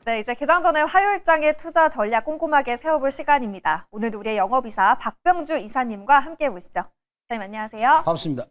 네, 이제 개장 전에 화요일장의 투자 전략 꼼꼼하게 세워볼 시간입니다. 오늘도 우리의 영업이사 박병주 이사님과 함께 보시죠. 선생님 안녕하세요. 반갑습니다.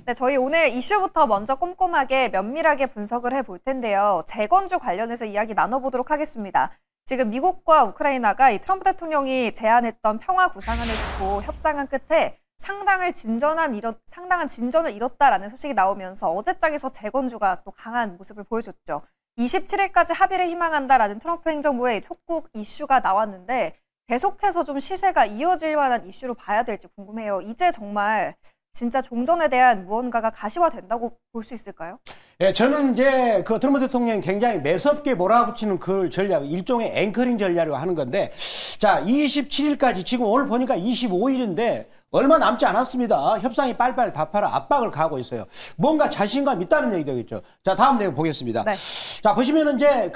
네, 저희 오늘 이슈부터 먼저 꼼꼼하게 면밀하게 분석을 해볼 텐데요. 재건주 관련해서 이야기 나눠보도록 하겠습니다. 지금 미국과 우크라이나가 이 트럼프 대통령이 제안했던 평화 구상안을 두고 협상한 끝에 상당한 진전을 이뤘다라는 소식이 나오면서 어제장에서 재건주가 또 강한 모습을 보여줬죠. 27일까지 합의를 희망한다라는 트럼프 행정부의 촉구 이슈가 나왔는데 계속해서 좀 시세가 이어질 만한 이슈로 봐야 될지 궁금해요. 이제 정말 진짜 종전에 대한 무언가가 가시화된다고 볼 수 있을까요? 예, 저는 이제 그 트럼프 대통령이 굉장히 매섭게 몰아붙이는 그 전략, 일종의 앵커링 전략이라고 하는 건데, 자, 27일까지 지금 오늘 보니까 25일인데 얼마 남지 않았습니다. 협상이 빨리빨리 답하라 압박을 가하고 있어요. 뭔가 자신감 있다는 얘기 되겠죠. 자, 다음 내용 보겠습니다. 네. 자, 보시면은 이제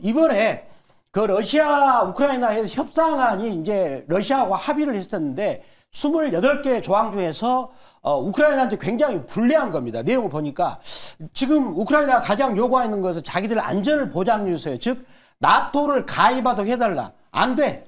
이번에 러시아 우크라이나 협상안이 이제 러시아하고 합의를 했었는데 28개 조항 중에서 우크라이나한테 굉장히 불리한 겁니다. 내용을 보니까 지금 우크라이나가 가장 요구하는 것은 자기들 안전을 보장해 주세요. 즉 나토를 가입하도록 해달라. 안 돼.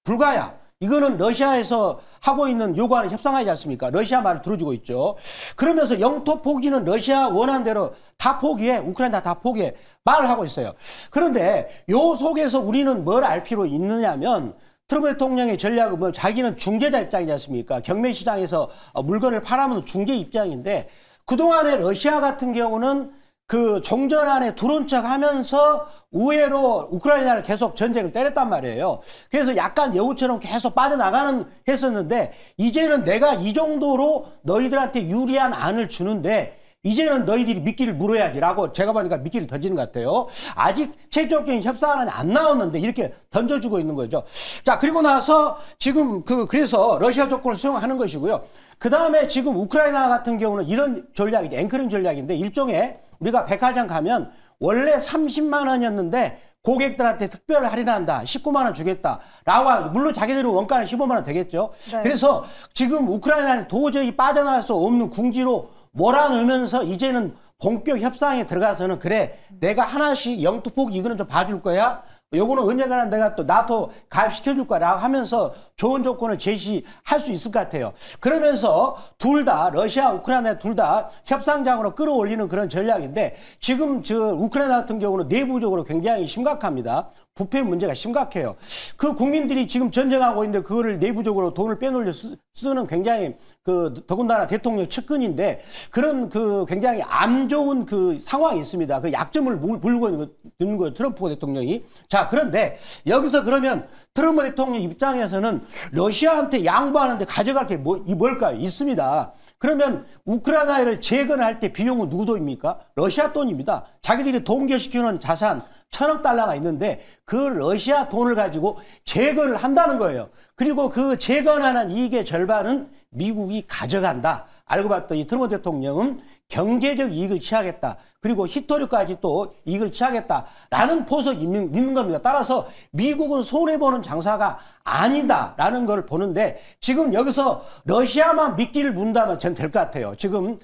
불가야. 이거는 러시아에서 하고 있는 요구하는 협상하지 않습니까? 러시아 말을 들어주고 있죠. 그러면서 영토 포기는 러시아 원하는 대로 다 포기해. 우크라이나 다 포기해. 말을 하고 있어요. 그런데 요 속에서 우리는 뭘 알 필요 있느냐면 트럼프 대통령의 전략은 뭐 자기는 중재자 입장이지 않습니까? 경매 시장에서 물건을 팔아면 중재 입장인데 그동안에 러시아 같은 경우는 그 종전안에 들어온 척 하면서 의외로 우크라이나를 계속 전쟁을 때렸단 말이에요. 그래서 약간 여우처럼 계속 빠져나가는 했었는데 이제는 내가 이 정도로 너희들한테 유리한 안을 주는데 이제는 너희들이 미끼를 물어야지라고 제가 보니까 미끼를 던지는 것 같아요. 아직 최종적인 협상안이 안 나왔는데 이렇게 던져주고 있는 거죠. 자, 그리고 나서 지금 그래서 러시아 조건을 수용하는 것이고요. 그 다음에 지금 우크라이나 같은 경우는 이런 전략이죠. 앵커링 전략인데 일종의 우리가 백화점 가면 원래 30만 원이었는데 고객들한테 특별 할인한다. 19만 원 주겠다. 라고 물론 자기들은 원가는 15만 원 되겠죠. 네. 그래서 지금 우크라이나는 도저히 빠져나갈 수 없는 궁지로 몰아넣으면서 이제는 본격 협상에 들어가서는 그래 내가 하나씩 영토 포기 이거는 좀 봐줄 거야. 요거는 언젠가는 내가 또 나토 가입시켜줄 거라고 하면서 좋은 조건을 제시할 수 있을 것 같아요. 그러면서 둘 다 러시아, 우크라이나 둘 다 협상장으로 끌어올리는 그런 전략인데 지금 우크라이나 같은 경우는 내부적으로 굉장히 심각합니다. 부패 문제가 심각해요. 그 국민들이 지금 전쟁하고 있는데 그거를 내부적으로 돈을 빼놓으려 쓰는 굉장히 더군다나 대통령 측근인데 그런 굉장히 안 좋은 상황이 있습니다. 그 약점을 물고 있는 거예요. 트럼프 대통령이. 자, 그런데 여기서 그러면 트럼프 대통령 입장에서는 러시아한테 양보하는데 가져갈 게 뭘까요? 있습니다. 그러면 우크라이나를 재건할 때 비용은 누구 돈입니까? 러시아 돈입니다. 자기들이 동결시키는 자산 1,000억 달러가 있는데 그 러시아 돈을 가지고 재건을 한다는 거예요. 그리고 그 재건하는 이익의 절반은 미국이 가져간다. 알고 봤더니 트럼프 대통령은 경제적 이익을 취하겠다. 그리고 히토류까지 또 이익을 취하겠다라는 포석이 있는 겁니다. 따라서 미국은 손해보는 장사가 아니다라는 걸 보는데 지금 여기서 러시아만 미끼를 문다면 전 될 것 같아요. 지금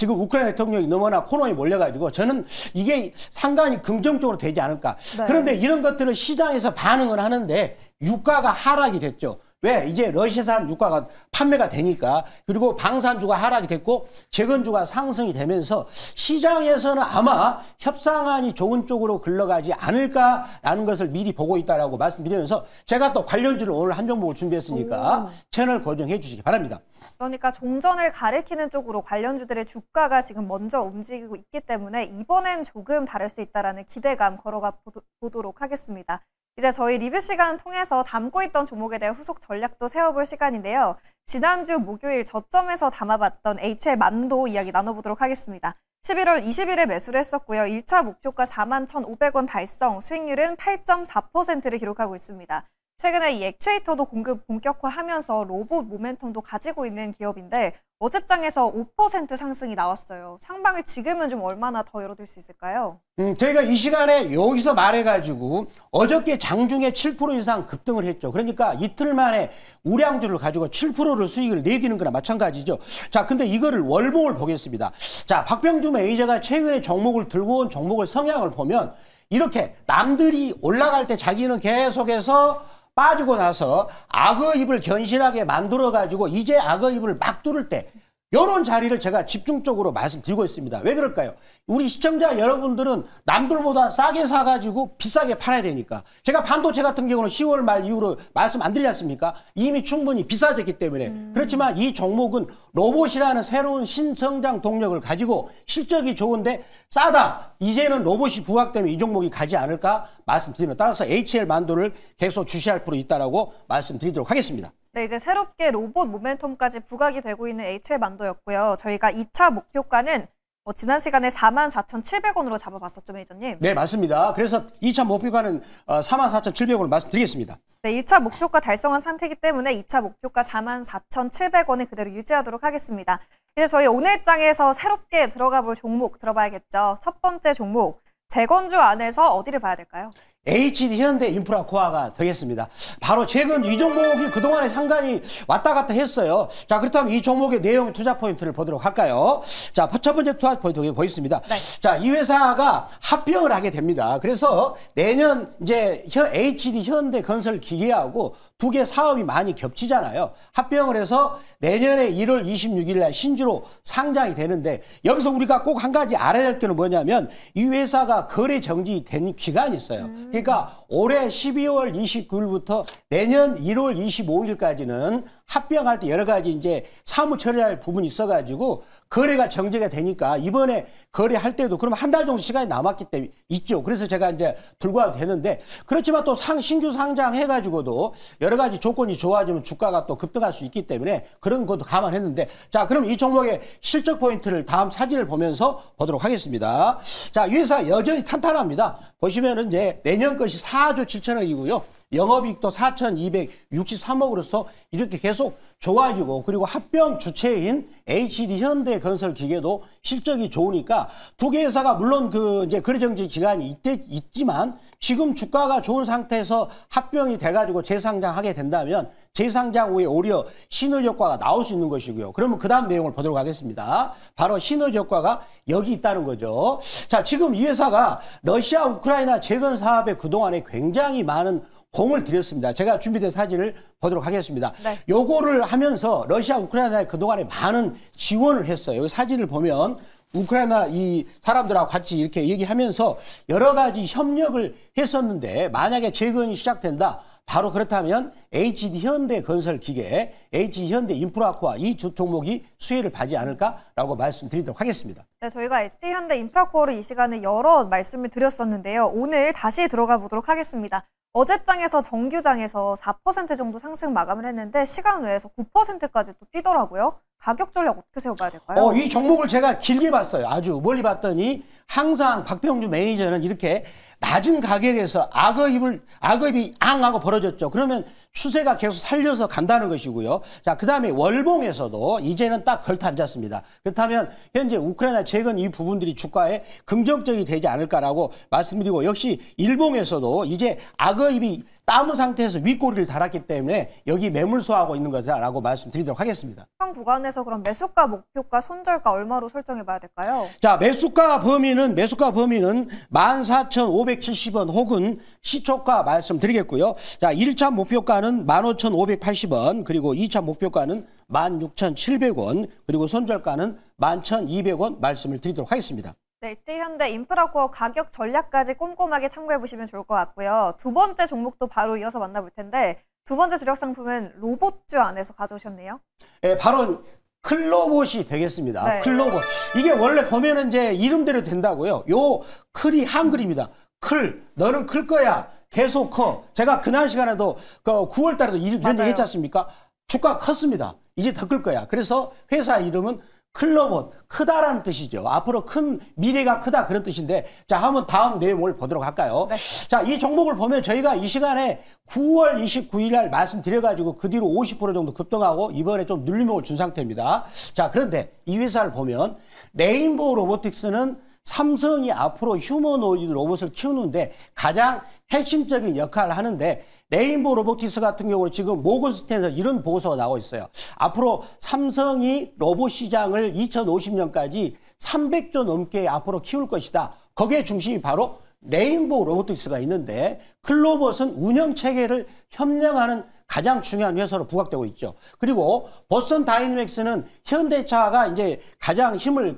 우크라이나 대통령이 너무나 코너에 몰려가지고 저는 이게 상당히 긍정적으로 되지 않을까. 네. 그런데 이런 것들을 시장에서 반응을 하는데 유가가 하락이 됐죠. 왜? 이제 러시아산 유가가 판매가 되니까. 그리고 방산주가 하락이 됐고 재건주가 상승이 되면서 시장에서는 아마 협상안이 좋은 쪽으로 흘러가지 않을까라는 것을 미리 보고 있다라고 말씀드리면서 제가 또 관련주를 오늘 한 종목을 준비했으니까 채널 고정해 주시기 바랍니다. 그러니까 종전을 가리키는 쪽으로 관련주들의 주가가 지금 먼저 움직이고 있기 때문에 이번엔 조금 다를 수 있다는 기대감 걸어가 보도록 하겠습니다. 이제 저희 리뷰 시간 통해서 담고 있던 종목에 대한 후속 전략도 세워볼 시간인데요. 지난주 목요일 저점에서 담아봤던 HL만도 이야기 나눠보도록 하겠습니다. 11월 20일에 매수를 했었고요. 1차 목표가 41,500원 달성, 수익률은 8.4%를 기록하고 있습니다. 최근에 이 액추에이터도 공급 본격화하면서 로봇 모멘텀도 가지고 있는 기업인데 어제장에서 5% 상승이 나왔어요. 상방을 지금은 좀 얼마나 더 열어둘 수 있을까요? 저희가 이 시간에 여기서 말해가지고 어저께 장중에 7% 이상 급등을 했죠. 그러니까 이틀 만에 우량주를 가지고 7%를 수익을 내디는 거나 마찬가지죠. 자, 근데 이거를 월봉을 보겠습니다. 자, 박병주 매니저가 최근에 종목을 들고 온 종목을 성향을 보면 이렇게 남들이 올라갈 때 자기는 계속해서 빠지고 나서 악어입을 견실하게 만들어가지고 이제 악어입을 막 뚫을 때 이런 자리를 제가 집중적으로 말씀드리고 있습니다. 왜 그럴까요? 우리 시청자 여러분들은 남들보다 싸게 사가지고 비싸게 팔아야 되니까. 제가 반도체 같은 경우는 10월 말 이후로 말씀 안 드리지 않습니까? 이미 충분히 비싸졌기 때문에. 그렇지만 이 종목은 로봇이라는 새로운 신성장 동력을 가지고 실적이 좋은데 싸다. 이제는 로봇이 부각되면 이 종목이 가지 않을까 말씀드리면, 따라서 HL 만도를 계속 주시할 필요 있다라고 말씀드리도록 하겠습니다. 네, 이제 새롭게 로봇 모멘텀까지 부각이 되고 있는 HL 만도였고요. 저희가 2차 목표가는 지난 시간에 44,700원으로 잡아봤었죠, 매니저님? 네, 맞습니다. 그래서 2차 목표가는 44,700원을 말씀드리겠습니다. 네, 1차 목표가 달성한 상태이기 때문에 2차 목표가 44,700원을 그대로 유지하도록 하겠습니다. 이제 저희 오늘 장에서 새롭게 들어가 볼 종목 들어봐야겠죠. 첫 번째 종목, 재건주 안에서 어디를 봐야 될까요? HD 현대 인프라 코어가 되겠습니다. 바로 최근 이 종목이 그동안에 상당히 왔다 갔다 했어요. 자, 그렇다면 이 종목의 내용 투자 포인트를 보도록 할까요? 자, 첫 번째 투자 포인트 보겠습니다. 네. 자, 이 회사가 합병을 하게 됩니다. 그래서 내년 이제 HD 현대 건설 기계하고 두 개 사업이 많이 겹치잖아요. 합병을 해서 내년에 1월 26일 날 신주로 상장이 되는데, 여기서 우리가 꼭 한 가지 알아야 될 게 뭐냐면 이 회사가 거래 정지된 기간이 있어요. 그러니까 올해 12월 29일부터 내년 1월 25일까지는 합병할 때 여러 가지 이제 사무 처리할 부분이 있어가지고 거래가 정지가 되니까 이번에 거래할 때도 그러면 한 달 정도 시간이 남았기 때문에 있죠. 그래서 제가 이제 들고 와도 되는데, 그렇지만 또 신규 상장해가지고도 여러 가지 조건이 좋아지면 주가가 또 급등할 수 있기 때문에 그런 것도 감안했는데, 자, 그럼 이 종목의 실적 포인트를 다음 사진을 보면서 보도록 하겠습니다. 자, 이 회사 여전히 탄탄합니다. 보시면은 이제 내년 것이 4조 7천억이고요. 영업이익도 4,263억으로서 이렇게 계속 좋아지고, 그리고 합병 주체인 HD 현대 건설 기계도 실적이 좋으니까 두 개 회사가 물론 그 이제 거래 정지 기간이 있지만 지금 주가가 좋은 상태에서 합병이 돼가지고 재상장하게 된다면 재상장 후에 오히려 시너지 효과가 나올 수 있는 것이고요. 그러면 그 다음 내용을 보도록 하겠습니다. 바로 시너지 효과가 여기 있다는 거죠. 자, 지금 이 회사가 러시아 우크라이나 재건 사업에 그동안에 굉장히 많은 공을 들였습니다. 제가 준비된 사진을 보도록 하겠습니다. 네. 요거를 하면서 러시아 우크라이나에 그동안에 많은 지원을 했어요. 여기 사진을 보면 우크라이나 이 사람들하고 같이 이렇게 얘기하면서 여러 가지 협력을 했었는데, 만약에 재건이 시작된다. 바로 그렇다면 HD 현대 건설 기계, HD 현대 인프라코어 이 주 종목이 수혜를 받지 않을까라고 말씀드리도록 하겠습니다. 네, 저희가 HD 현대 인프라코어를 이 시간에 여러 말씀을 드렸었는데요. 오늘 다시 들어가 보도록 하겠습니다. 어제장에서 정규장에서 4% 정도 상승 마감을 했는데 시간 외에서 9%까지 또 뛰더라고요. 가격 전략 어떻게 세워봐야 될까요? 이 종목을 제가 길게 봤어요. 아주 멀리 봤더니 항상 박병주 매니저는 이렇게 낮은 가격에서 악어입이 앙 하고 벌어졌죠. 그러면 추세가 계속 살려서 간다는 것이고요. 자, 그 다음에 월봉에서도 이제는 딱 걸터 앉았습니다. 그렇다면 현재 우크라이나 재건 이 부분들이 주가에 긍정적이 되지 않을까라고 말씀드리고, 역시 일봉에서도 이제 악어입이 따문 상태에서 윗꼬리를 달았기 때문에 여기 매물소하고 있는 것이라고 말씀드리도록 하겠습니다. 현 구간에서 그럼 매수가, 목표가, 손절가 얼마로 설정해 봐야 될까요? 자, 매수가 범위는 14,570원 혹은 시초가 말씀드리겠고요. 자, 1차 목표가는 15,580원, 그리고 2차 목표가는 16,700원, 그리고 손절가는 11,200원 말씀을 드리도록 하겠습니다. 네, HD 현대 인프라코어 가격 전략까지 꼼꼼하게 참고해 보시면 좋을 것 같고요. 두 번째 종목도 바로 이어서 만나볼 텐데, 두 번째 주력 상품은 로봇주 안에서 가져오셨네요. 네, 바로 클로봇이 되겠습니다. 네. 클로봇. 이게 원래 보면은 이제 이름대로 된다고요. 요 클이 한글입니다. 클, 너는 클 거야. 계속 커. 제가 지난 시간에도 그 9월 달에도 이런 얘기 했지 않습니까? 주가 컸습니다. 이제 더 클 거야. 그래서 회사 이름은 클로봇, 크다라는 뜻이죠. 앞으로 큰 미래가 크다 그런 뜻인데, 자, 한번 다음 내용을 보도록 할까요? 네. 자, 이 종목을 보면 저희가 이 시간에 9월 29일 날 말씀드려가지고 그 뒤로 50% 정도 급등하고 이번에 좀 눌림목을 준 상태입니다. 자, 그런데 이 회사를 보면 레인보우 로보틱스는 삼성이 앞으로 휴머노이드 로봇을 키우는데 가장 핵심적인 역할을 하는데, 레인보우 로보틱스 같은 경우는 지금 모건스탠에서 이런 보고서가 나오고 있어요. 앞으로 삼성이 로봇 시장을 2050년까지 300조 넘게 앞으로 키울 것이다. 거기에 중심이 바로 레인보우 로보틱스가 있는데 클로봇은 운영 체계를 협력하는 가장 중요한 회사로 부각되고 있죠. 그리고 보스턴 다이내믹스는 현대차가 이제 가장 힘을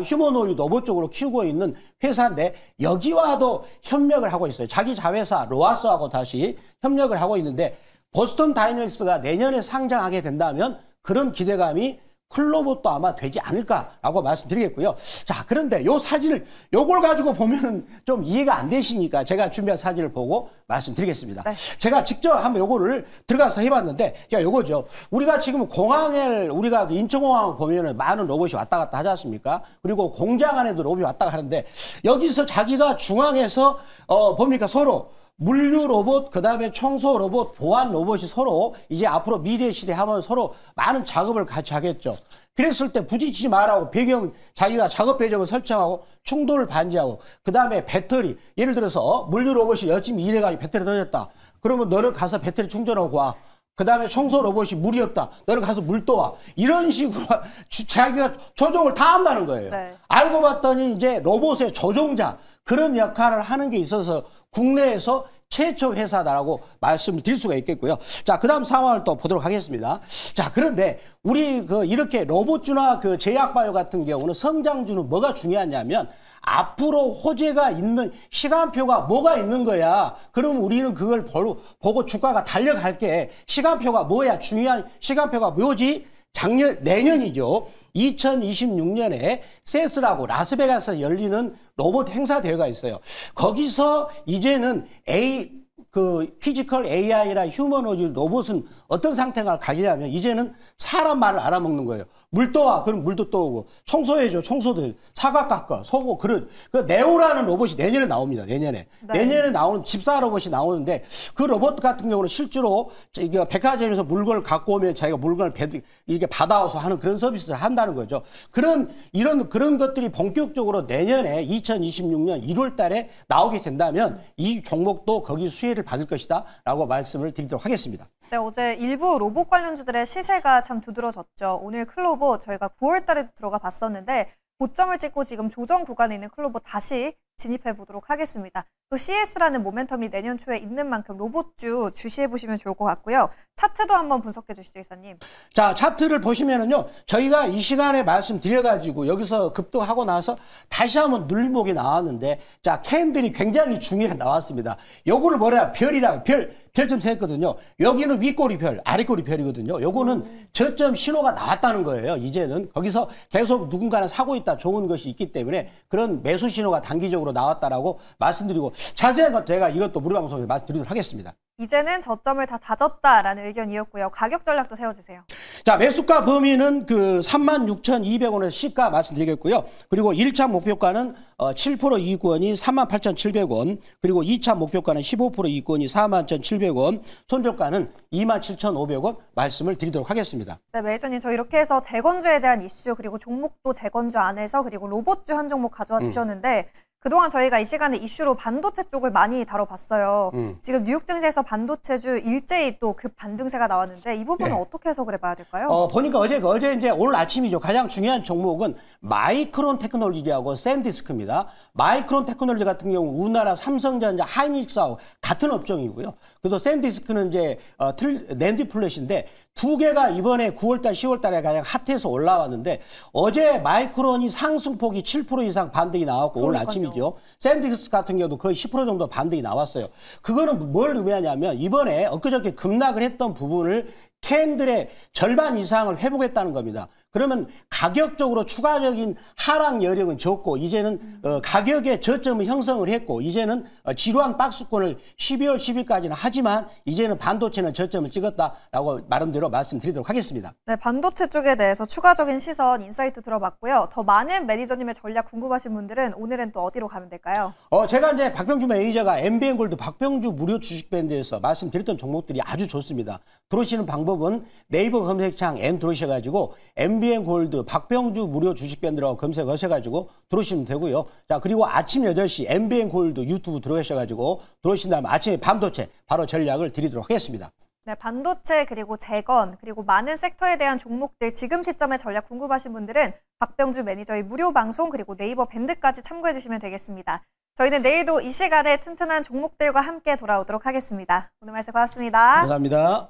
휴머노이드 로봇 쪽으로 키우고 있는 회사인데 여기와도 협력을 하고 있어요. 자기 자회사 로아스하고 다시 협력을 하고 있는데 보스턴 다이내믹스가 내년에 상장하게 된다면 그런 기대감이 클로봇도 아마 되지 않을까라고 말씀드리겠고요. 자, 그런데 요 사진을 요걸 가지고 보면은 좀 이해가 안 되시니까 제가 준비한 사진을 보고 말씀드리겠습니다. 네. 제가 직접 한번 요거를 들어가서 해봤는데, 야, 요거죠. 우리가 지금 공항에 우리가 인천공항 보면은 많은 로봇이 왔다 갔다 하지 않습니까? 그리고 공장 안에도 로봇이 왔다 가는데 여기서 자기가 중앙에서 뭡니까 서로 물류 로봇, 그 다음에 청소 로봇, 보안 로봇이 서로 이제 앞으로 미래 시대 하면 서로 많은 작업을 같이 하겠죠. 그랬을 때 부딪히지 말라고 자기가 작업 배경을 설정하고 충돌을 방지하고 그 다음에 배터리, 예를 들어서 물류 로봇이 열심히 일해가지고 배터리 떨어졌다. 그러면 너는 가서 배터리 충전하고 와. 그 다음에 청소 로봇이 물이 없다. 너는 가서 물 떠와. 이런 식으로 자기가 조종을 다 한다는 거예요. 네. 알고 봤더니 이제 로봇의 조종자 그런 역할을 하는 게 있어서 국내에서 최초 회사다라고 말씀을 드릴 수가 있겠고요. 자, 그 다음 상황을 또 보도록 하겠습니다. 자, 그런데 우리 이렇게 로봇주나 제약바이오 같은 경우는 성장주는 뭐가 중요하냐면 앞으로 호재가 있는 시간표가 뭐가 있는 거야. 그럼 우리는 그걸 보고 주가가 달려갈게. 시간표가 뭐야? 중요한 시간표가 뭐지? 내년이죠. 2026년에 세스라고 라스베가스에서 열리는 로봇 행사 대회가 있어요. 거기서 이제는 피지컬 AI나 휴머노이드 로봇은 어떤 상태가 가지냐면 이제는 사람 말을 알아먹는 거예요. 물 떠와. 그럼 물도 떠오고. 청소해줘. 청소도 사과 깎아. 서고. 그 네오라는 로봇이 내년에 나옵니다. 내년에. 네. 내년에 나오는 집사 로봇이 나오는데 그 로봇 같은 경우는 실제로 백화점에서 물건을 갖고 오면 자기가 물건을 이렇게 받아와서 하는 그런 서비스를 한다는 거죠. 그런 것들이 본격적으로 내년에 2026년 1월 달에 나오게 된다면 이 종목도 거기 수혜를 받을 것이다 라고 말씀을 드리도록 하겠습니다. 네, 어제 일부 로봇 관련주들의 시세가 참 두드러졌죠. 오늘 클로봇 저희가 9월 달에도 들어가 봤었는데 고점을 찍고 지금 조정 구간에 있는 클로봇 다시 진입해 보도록 하겠습니다. 또 CS라는 모멘텀이 내년 초에 있는 만큼 로봇주 주시해 보시면 좋을 것 같고요. 차트도 한번 분석해 주시죠, 이사님. 자, 차트를 보시면은요, 저희가 이 시간에 말씀드려가지고 여기서 급등하고 나서 다시 한번 눌림목이 나왔는데, 자, 캔들이 굉장히 중요하게 나왔습니다. 요거를 뭐라 별이라고 별점 세했거든요. 여기는 윗꼬리 별, 아랫꼬리 별이거든요. 요거는 저점 신호가 나왔다는 거예요. 이제는 거기서 계속 누군가는 사고 있다, 좋은 것이 있기 때문에 그런 매수 신호가 단기적으로 나왔다라고 말씀드리고 자세한 것 제가 이것도 무료 방송에서 말씀드리도록 하겠습니다. 이제는 저점을 다 다졌다라는 의견이었고요. 가격 전략도 세워주세요. 자, 매수가 범위는 36,200원에서 시가 말씀드리겠고요. 그리고 1차 목표가는 7% 이익권이 38,700원, 그리고 2차 목표가는 15% 이익권이 41,700원, 손절가는 27,500원 말씀을 드리도록 하겠습니다. 네, 매니저님, 저 이렇게 해서 재건주에 대한 이슈, 그리고 종목도 재건주 안에서, 그리고 로봇주 한 종목 가져와 주셨는데 그동안 저희가 이 시간에 이슈로 반도체 쪽을 많이 다뤄봤어요. 지금 뉴욕 증시에서 반도체주 일제히 또 반등세가 나왔는데 이 부분은 어떻게 해석을 해봐야 될까요? 보니까 어제 이제 오늘 아침이죠. 가장 중요한 종목은 마이크론 테크놀로지하고 샌디스크입니다. 마이크론 테크놀로지 같은 경우 우리나라 삼성전자, 하이닉스하고 같은 업종이고요. 그래도 샌디스크는 이제 낸드 플랫인데 두 개가 이번에 9월달, 10월달에 가장 핫해서 올라왔는데 어제 마이크론이 상승폭이 7% 이상 반등이 나왔고 오늘 아침이죠. 샌디스크 같은 경우도 거의 10% 정도 반등이 나왔어요. 그거는 뭘 의미하냐면 이번에 엊그저께 급락을 했던 부분을 캔들의 절반 이상을 회복했다는 겁니다. 그러면 가격적으로 추가적인 하락 여력은 적고 이제는 가격의 저점을 형성을 했고 이제는 지루한 박스권을 12월 10일까지는 하지만 이제는 반도체는 저점을 찍었다라고 나름대로 말씀드리도록 하겠습니다. 네, 반도체 쪽에 대해서 추가적인 시선, 인사이트 들어봤고요. 더 많은 매니저님의 전략 궁금하신 분들은 오늘은 또 어디로 가면 될까요? 제가 이제 박병주 매니저가 MBN골드 박병주 무료 주식밴드에서 말씀드렸던 종목들이 아주 좋습니다. 들어오시는 방법은 네이버 검색창 N 들어오셔가지고 MBN골드 박병주 무료 주식밴드라고 검색하셔가지고 들어오시면 되고요. 자, 그리고 아침 8시 MBN골드 유튜브 들어오셔가지고 들어오신 다음에 아침에 반도체 바로 전략을 드리도록 하겠습니다. 네, 반도체 그리고 재건 그리고 많은 섹터에 대한 종목들 지금 시점의 전략 궁금하신 분들은 박병주 매니저의 무료 방송 그리고 네이버 밴드까지 참고해 주시면 되겠습니다. 저희는 내일도 이 시간에 튼튼한 종목들과 함께 돌아오도록 하겠습니다. 오늘 말씀 고맙습니다. 감사합니다.